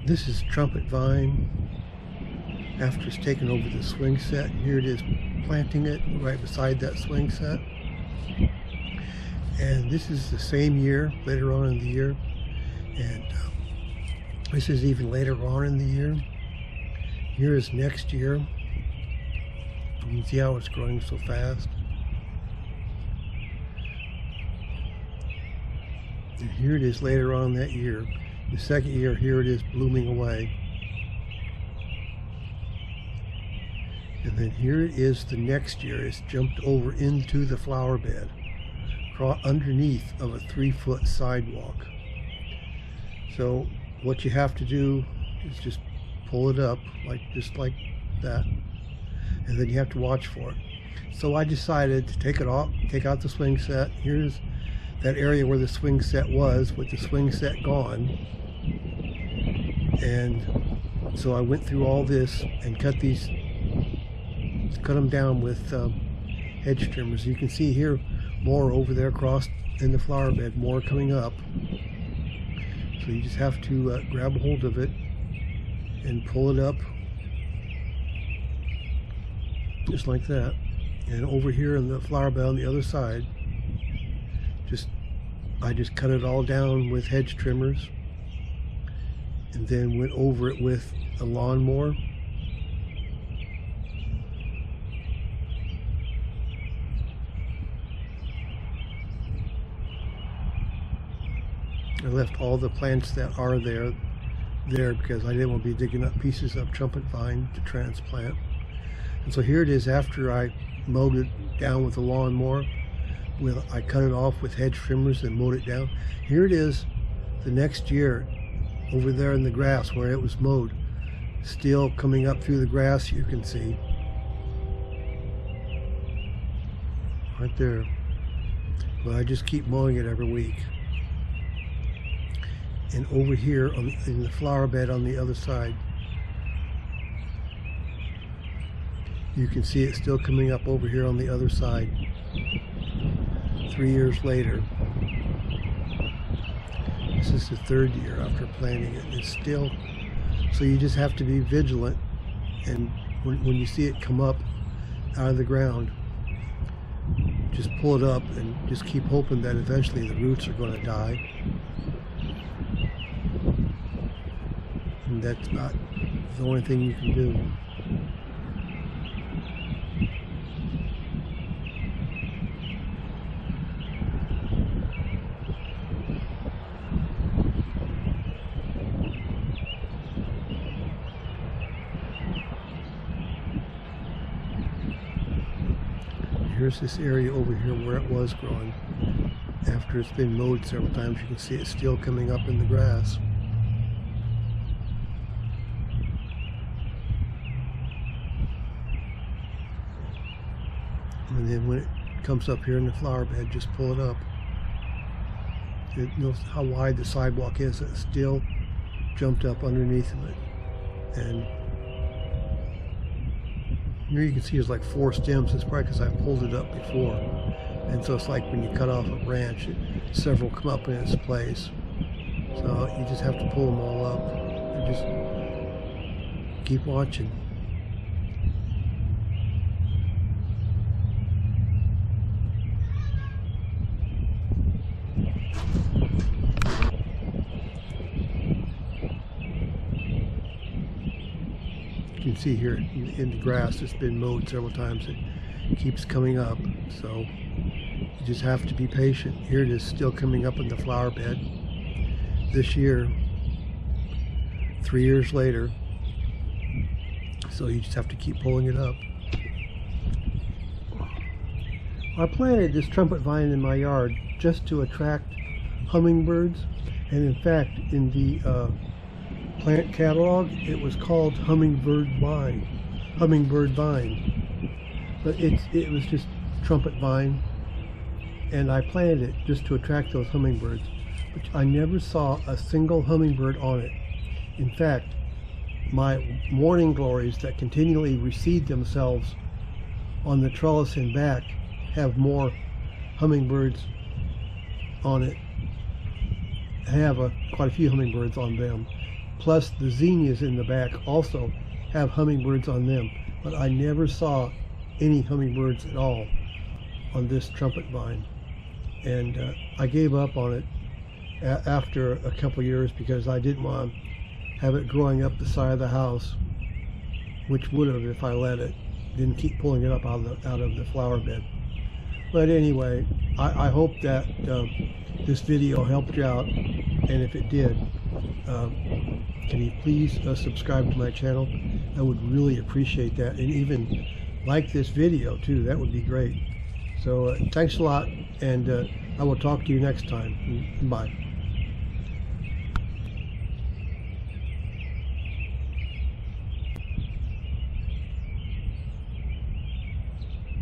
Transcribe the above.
This is trumpet vine after it's taken over the swing set. Here it is planting it right beside that swing set. And this is the same year, later on in the year. And this is even later on in the year. Here is next year. You can see how it's growing so fast. And here it is later on that year. The second year, here it is blooming away. And then here it is the next year. It's jumped over into the flower bed, underneath of a 3-foot sidewalk. So what you have to do is just pull it up, just like that. And then you have to watch for it. So I decided to take it off, take out the swing set. Here's that area where the swing set was, with the swing set gone. And so I went through all this and cut them down with hedge trimmers. You can see here more over there across in the flower bed, more coming up. So you just have to grab a hold of it and pull it up, just like that. And over here in the flower bed on the other side, I just cut it all down with hedge trimmers, and then went over it with a lawnmower. I left all the plants that are there because I didn't want to be digging up pieces of trumpet vine to transplant. And so here it is after I mowed it down with a lawnmower. I cut it off with hedge trimmers and mowed it down. Here it is the next year over there in the grass where it was mowed. Still coming up through the grass, you can see. Right there. But I just keep mowing it every week. And over here in the flower bed on the other side, you can see it still coming up over here on the other side 3 years later. This is the third year after planting it. It's still, so you just have to be vigilant, and when you see it come up out of the ground, just pull it up and just keep hoping that eventually the roots are going to die. And that's about the only thing you can do. Here's this area over here where it was growing. After it's been mowed several times, you can see it's still coming up in the grass. And then when it comes up here in the flower bed, just pull it up. Notice how wide the sidewalk is. It's still jumped up underneath of it. And here you can see there's like 4 stems. It's probably because I pulled it up before. And so it's like when you cut off a branch, several come up in its place. So you just have to pull them all up and just keep watching. You can see here in the grass, it's been mowed several times. It keeps coming up, so you just have to be patient. Here it is still coming up in the flower bed. This year, 3 years later, so you just have to keep pulling it up. I planted this trumpet vine in my yard just to attract hummingbirds, and in fact, in the plant catalog, it was called hummingbird vine, but it was just trumpet vine, and I planted it just to attract those hummingbirds. But I never saw a single hummingbird on it. In fact, my morning glories that continually reseed themselves on the trellis and back have more hummingbirds on it. I have quite a few hummingbirds on them. plus the zinnias in the back also have hummingbirds on them, but I never saw any hummingbirds at all on this trumpet vine. And I gave up on it after a couple years because I didn't want to have it growing up the side of the house, which would have if I let it. Didn't keep pulling it up out of the flower bed. But anyway, I hope that this video helped you out, and if it did, can you please subscribe to my channel? I would really appreciate that, and even like this video too. That would be great. So thanks a lot, and I will talk to you next time. Bye.